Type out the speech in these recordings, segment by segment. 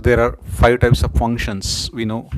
there are 5 types of functions we know.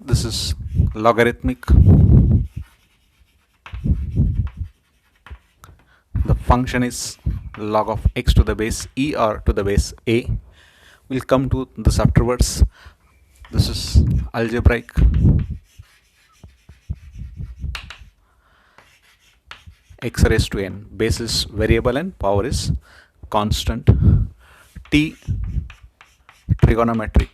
This is logarithmic. The function is log of x to the base e or to the base a. We'll come to this afterwards. This is algebraic. X raised to n, base is variable and power is constant. T, trigonometric.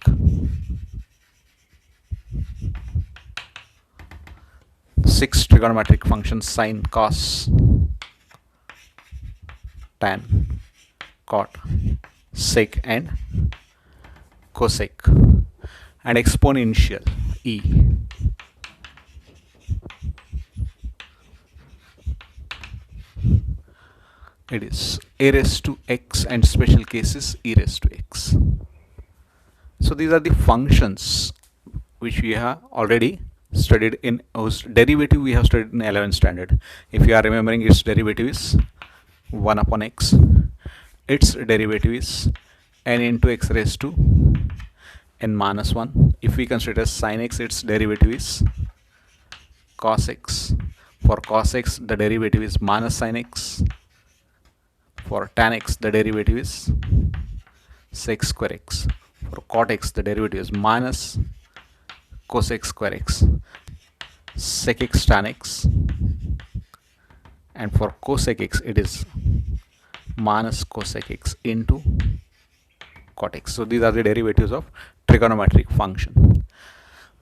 6 trigonometric functions: sine, cos, tan, cot, sec and cosec, and exponential e. It is a raised to x and special cases e raised to x. So these are the functions which we have already studied in whose derivative we have studied in 11th standard. If you are remembering, its derivative is 1 upon x. Its derivative is n into x raised to n minus 1. If we consider sin x, its derivative is cos x. For cos x, the derivative is minus sin x. For tan x, the derivative is sec square x. For cot x, the derivative is minus cosec square x, sec x tan x, and for cosec x, it is minus cosec x into cot x. So these are the derivatives of trigonometric function.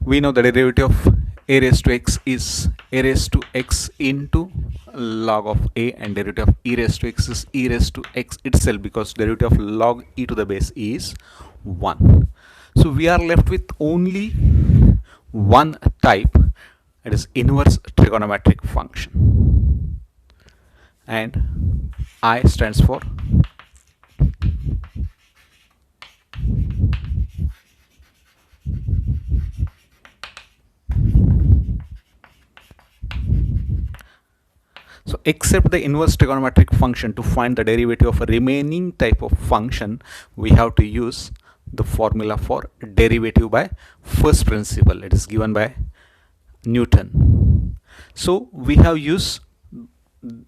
We know the derivative of a raised to x is a raised to x into log of a, and derivative of e raised to x is e raised to x itself, because derivative of log e to the base is 1. So we are left with only one type, it is inverse trigonometric function, and I stands for so except the inverse trigonometric function, to find the derivative of a remaining type of function, we have to use the formula for derivative by first principle. It is given by Newton. So we have used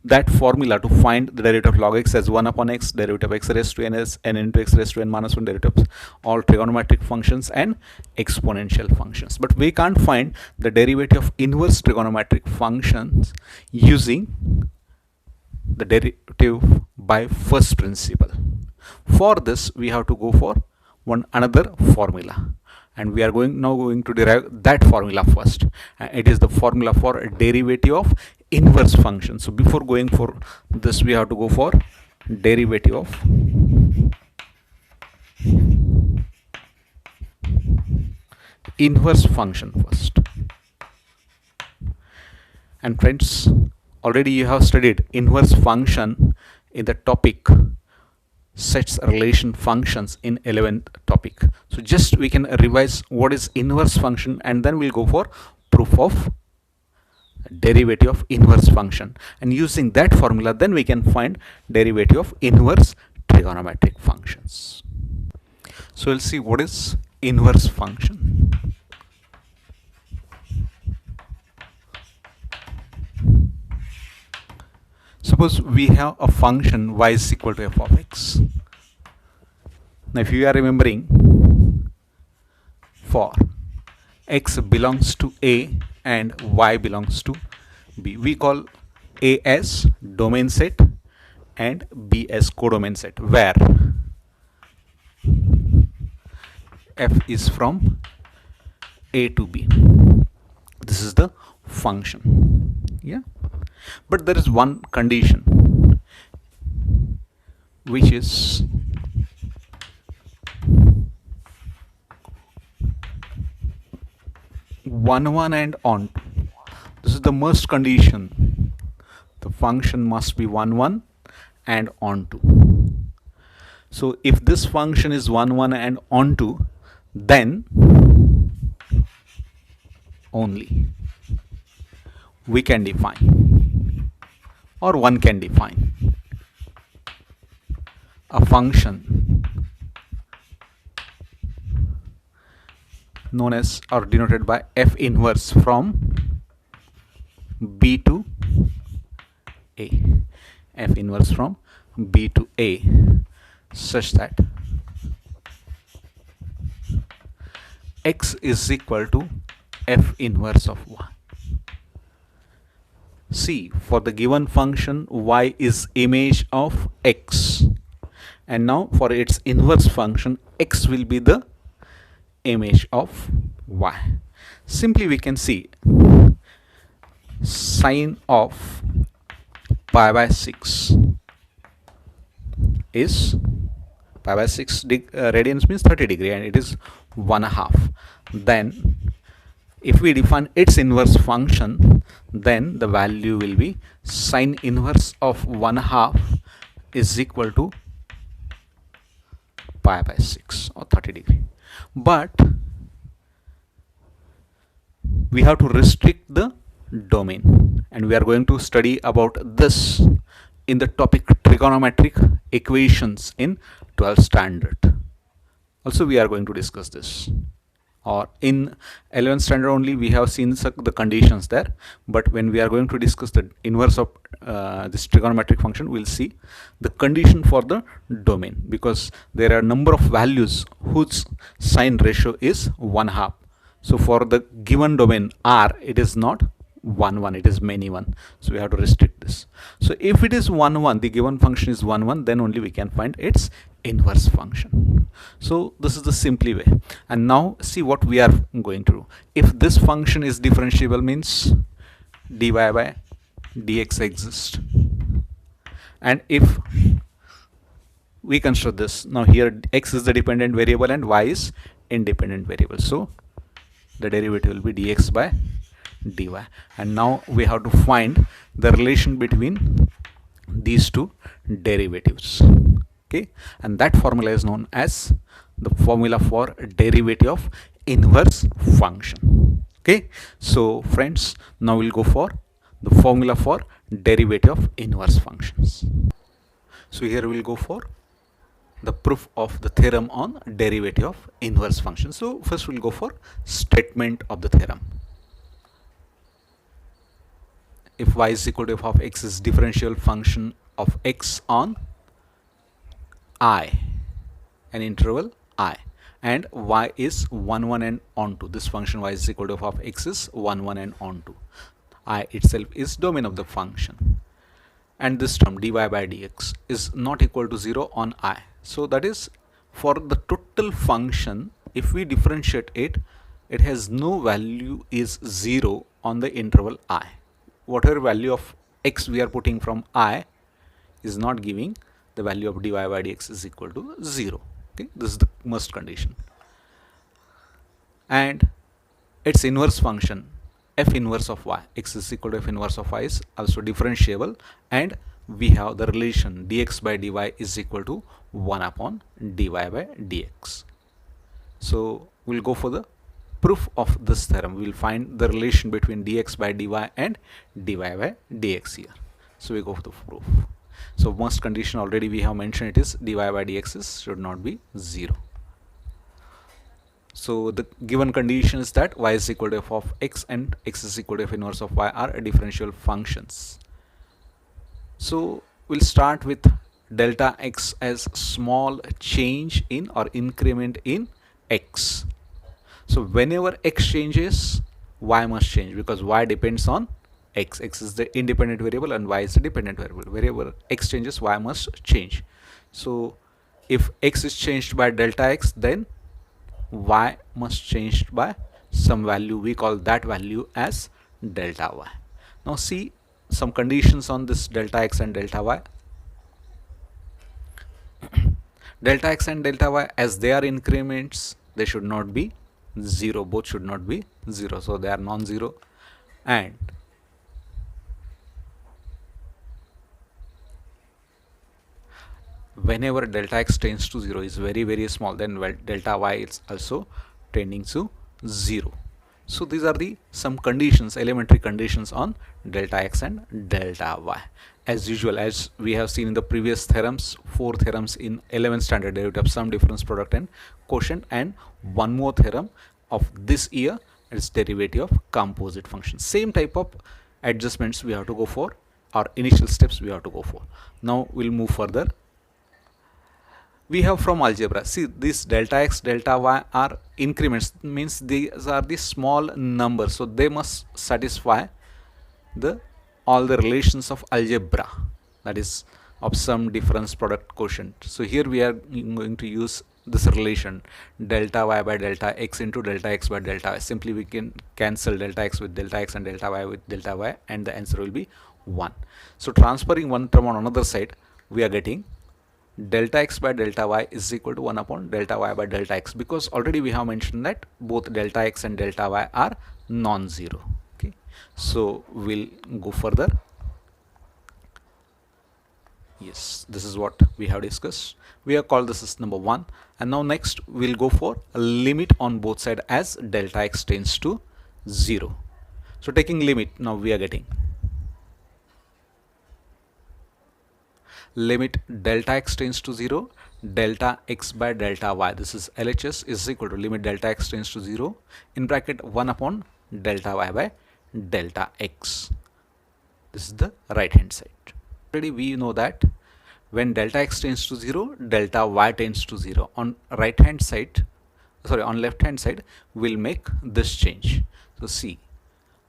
that formula to find the derivative of log x as 1 upon x, derivative of x raised to n as n into x raised to n minus 1, derivative of all trigonometric functions and exponential functions. But we can't find the derivative of inverse trigonometric functions using the derivative by first principle. For this, we have to go for another formula, and we are now going to derive that formula first. It is the formula for derivative of inverse function. So before going for this, we have to go for derivative of inverse function first. And friends, already you have studied inverse function in the topic sets relation functions in 11th topic. So just we can revise what is inverse function, and then we'll go for proof of derivative of inverse function, and using that formula then we can find derivative of inverse trigonometric functions. So we'll see what is inverse function. Suppose we have a function y is equal to f of x. Now if you are remembering, for x belongs to a and y belongs to b, we call a as domain set and b as codomain set, where f is from a to b. This is the function. Yeah. But there is one condition, which is one and on. This is the must condition. The function must be 1 and onto. So if this function is 1 and onto, then only we can define or one can define a function known as or denoted by f inverse from B to A, f inverse from B to A, such that x is equal to f inverse of y. See, for the given function y is image of x, and now for its inverse function x will be the image of y. Simply we can see sine of pi by 6 is pi by 6 radians means 30 degree, and it is 1/2. Then if we define its inverse function, then the value will be sine inverse of 1/2 is equal to pi by 6 or 30 degree. But we have to restrict the domain, and we are going to study about this in the topic trigonometric equations in 12th standard. Also we are going to discuss this, or in 11th standard only we have seen the conditions there, but when we are going to discuss the inverse of this trigonometric function, we'll see the condition for the domain, because there are number of values whose sine ratio is 1/2. So for the given domain R, it is not 1 it is many one, so we have to restrict this. So if it is 1 the given function is 1 then only we can find its inverse function. So this is the simply way. And now see what we are going to do. If this function is differentiable, means dy by dx exists, and if we construct this, now here x is the dependent variable and y is independent variable, so the derivative will be dx by dy. And now we have to find the relation between these two derivatives. Okay, and that formula is known as the formula for derivative of inverse function. Okay, so friends, now we'll go for the formula for derivative of inverse functions. So here we'll go for the proof of the theorem on derivative of inverse function. So first we'll go for statement of the theorem. If y is equal to f of x is differential function of x on I, an interval I, and y is 1 and onto, this function y is equal to f of x is 1 and onto, I itself is domain of the function, and this term dy by dx is not equal to 0 on I. So that is, for the total function, if we differentiate it, it has no value is 0 on the interval I. Whatever value of x we are putting from I is not giving the value of dy by dx is equal to 0. Okay, this is the must condition. And its inverse function f inverse of y, x is equal to f inverse of y, is also differentiable, and we have the relation dx by dy is equal to 1 upon dy by dx. So we'll go for the proof of this theorem. We will find the relation between dx by dy and dy by dx here. So we go for the proof. So must condition already we have mentioned, it is dy by dx should not be 0. So the given condition is that y is equal to f of x and x is equal to f inverse of y are differential functions. So we'll start with delta x as small change in or increment in x. So whenever x changes, y must change, because y depends on x. X is the independent variable and y is the dependent variable. Wherever x changes, y must change. So if x is changed by delta x, then y must change by some value. We call that value as delta y. Now see some conditions on this delta x and delta y. Delta x and delta y, as they are increments, they should not be 0, both should not be 0, so they are non-zero. And whenever delta x tends to 0 is very small, then delta y is also tending to 0. So these are the some conditions, elementary conditions on delta x and delta y. As usual, as we have seen in the previous theorems, 4 theorems in 11th standard, derivative of sum, difference, product and quotient, and one more theorem of this year is derivative of composite function. Same type of adjustments we have to go for, or initial steps we have to go for. Now we'll move further. We have from algebra, see this delta x, delta y are increments, means these are the small numbers, so they must satisfy the all the relations of algebra, that is of sum, difference, product, quotient. So here we are going to use this relation delta y by delta x into delta x by delta y. Simply we can cancel delta x with delta x and delta y with delta y, and the answer will be 1. So transferring one term on another side, we are getting delta x by delta y is equal to 1 upon delta y by delta x, because already we have mentioned that both delta x and delta y are non-zero. Okay, so we'll go further. Yes, this is what we have discussed. We have called this as number 1, and now next we'll go for a limit on both sides as delta x tends to 0. So taking limit, now we are getting limit delta x tends to 0, delta x by delta y, this is LHS, is equal to limit delta x tends to 0 in bracket 1 upon delta y by delta x. This is the right hand side. Already we know that when delta x tends to 0, delta y tends to 0. On right hand side, sorry, on left hand side, we'll make this change. So see,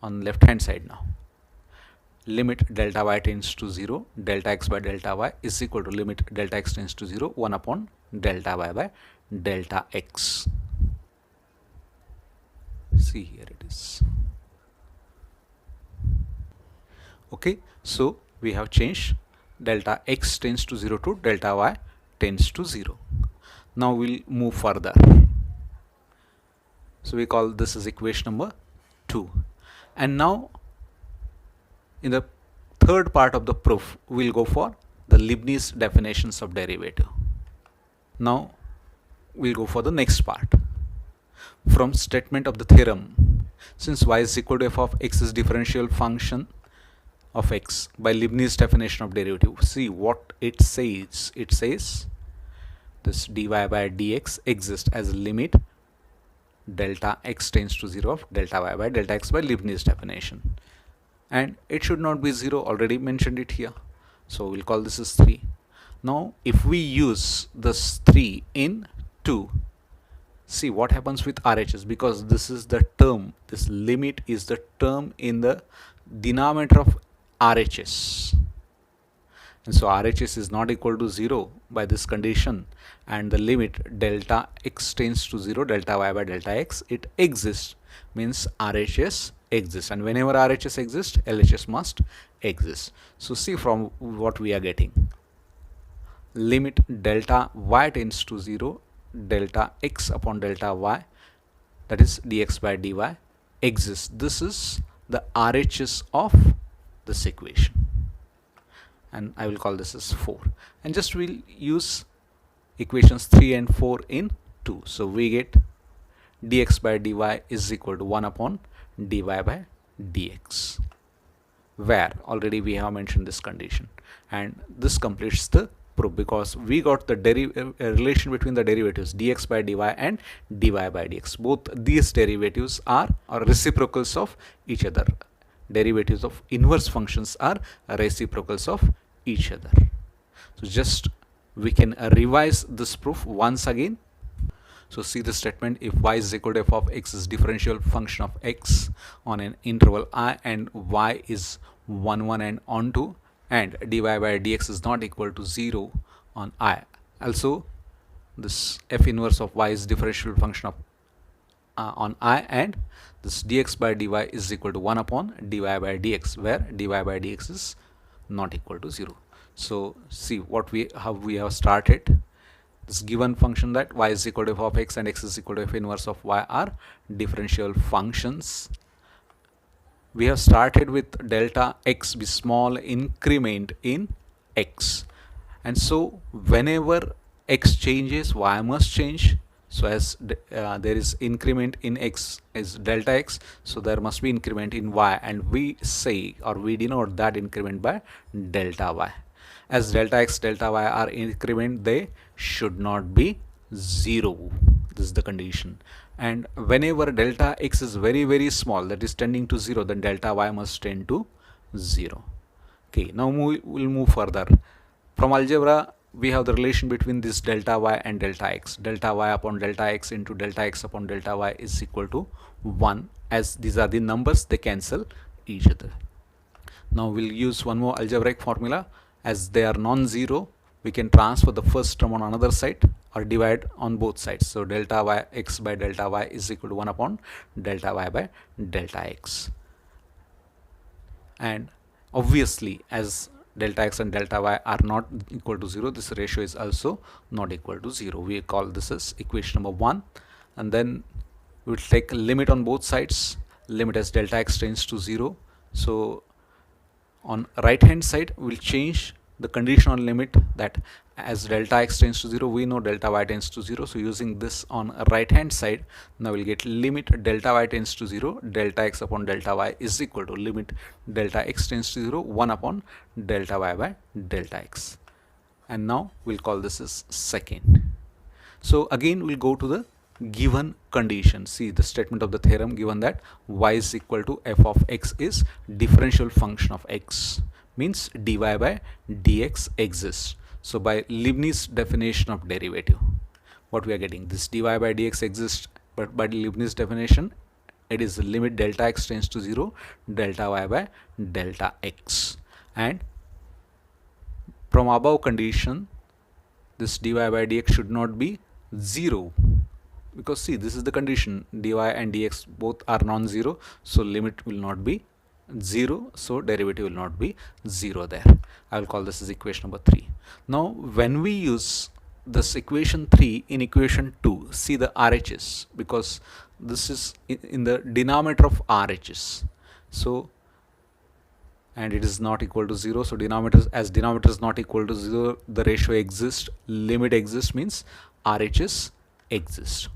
on left hand side now, limit delta y tends to 0, delta x by delta y is equal to limit delta x tends to 0, 1 upon delta y by delta x. See, here it is. Okay, so we have changed delta x tends to 0 to delta y tends to 0. Now we'll move further. So we call this as equation number 2. And now in the third part of the proof, we'll go for the Leibniz definitions of derivative. Now we'll go for the next part. From statement of the theorem, since y is equal to f of x is differential function of x by Leibniz definition of derivative, see what it says. It says this dy by dx exists as a limit delta x tends to 0 of delta y by delta x by Leibniz definition, and it should not be 0, already mentioned it here, so we'll call this as 3. Now if we use this 3 in 2, see what happens with RHS, because this is the term, this limit is the term in the denominator of RHS, and so RHS is not equal to 0 by this condition, and the limit delta x tends to 0, delta y by delta x, it exists, means RHS exists, and whenever RHS exists, LHS must exist. So see from what we are getting, limit delta y tends to 0, delta x upon delta y, that is dx by dy, exists. This is the RHS of this equation, and I will call this as 4, and just we'll use equations 3 and 4 in 2. So we get dx by dy is equal to 1 upon dy by dx, where already we have mentioned this condition, and this completes the proof, because we got the relation between the derivatives dx by dy and dy by dx. Both these derivatives are reciprocals of each other. Derivatives of inverse functions are reciprocals of each other. So just we can revise this proof once again. So see the statement, if y is equal to f of x is differential function of x on an interval I, and y is 1 1 and on 2, and dy by dx is not equal to 0 on I. Also this f inverse of y is differential function of on I, and this dx by dy is equal to 1 upon dy by dx, where dy by dx is not equal to 0. So see what we have started. This given function that y is equal to f of x and x is equal to f inverse of y are differential functions. We have started with delta x be small increment in x, and so whenever x changes, y must change. So as there is increment in x is delta x, so there must be increment in y, and we say or we denote that increment by delta y. As delta x delta y are increment, they should not be 0. This is the condition. And whenever delta x is very small, that is tending to 0, then delta y must tend to 0. Okay, now we'll move further. From algebra, we have the relation between this delta y and delta x. Delta y upon delta x into delta x upon delta y is equal to 1. As these are the numbers, they cancel each other. Now we'll use one more algebraic formula. As they are non-zero, we can transfer the first term on another side or divide on both sides. So delta y x by delta y is equal to 1 upon delta y by delta x. And obviously, as delta x and delta y are not equal to 0, this ratio is also not equal to 0. We call this as equation number 1, and then we will take a limit on both sides. Limit as delta x tends to 0. So on right hand side, we will change the conditional limit that as delta x tends to 0, we know delta y tends to 0. So using this on right hand side, now we'll get limit delta y tends to 0, delta x upon delta y is equal to limit delta x tends to 0, 1 upon delta y by delta x. And now we'll call this as second. So again, we'll go to the given condition. See the statement of the theorem given that y is equal to f of x is differential function of x, means dy by dx exists. So by Leibniz definition of derivative, what we are getting, this dy by dx exists, but by Leibniz definition, it is the limit delta x tends to 0, delta y by delta x. And from above condition, this dy by dx should not be 0, because see, this is the condition, dy and dx both are non-zero, so limit will not be 0, so derivative will not be 0 there. I will call this as equation number 3. Now when we use this equation 3 in equation 2, see the RHS, because this is in the denominator of RHS, so and it is not equal to 0, so denominator is not equal to 0, the ratio exists, limit exists, means RHS exists.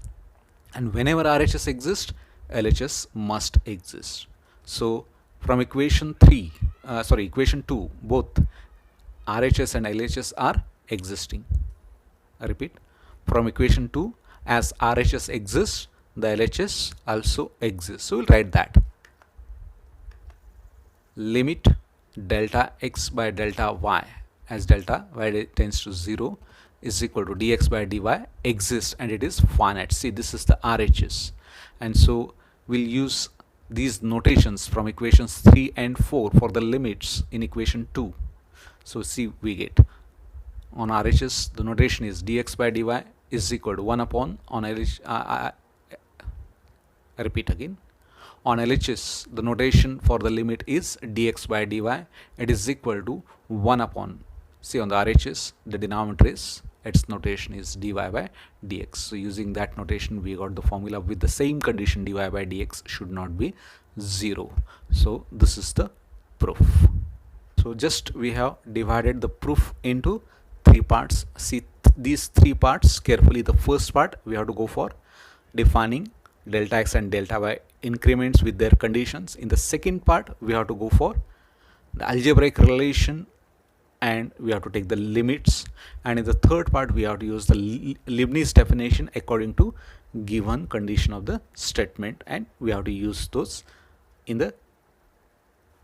And whenever RHS exists, LHS must exist. So from equation 2, both RHS and LHS are existing. I repeat, from equation 2, as RHS exists, the LHS also exists. So we'll write that. Limit delta x by delta y, as delta y tends to 0, is equal to dx by dy exists, and it is finite. See, this is the RHS, and so we'll use these notations from equations 3 and 4 for the limits in equation 2. So see, we get on RHS the notation is dx by dy is equal to 1 upon on LHS. I repeat again, on LHS the notation for the limit is dx by dy, it is equal to 1 upon, see on the RHS the denominator is, its notation is dy by dx. So using that notation, we got the formula with the same condition, dy by dx should not be 0. So this is the proof. So just we have divided the proof into 3 parts. See these 3 parts carefully. The first part we have to go for defining delta x and delta y increments with their conditions. In the second part, we have to go for the algebraic relation and we have to take the limits, and in the third part we have to use the Leibniz definition according to given condition of the statement, and we have to use those in the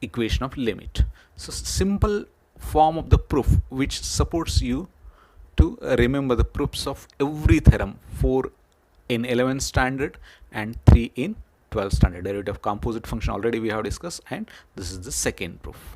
equation of limit. So simple form of the proof which supports you to remember the proofs of every theorem, 4 in 11th standard and 3 in 12th standard. Derivative of composite function already we have discussed, and this is the second proof.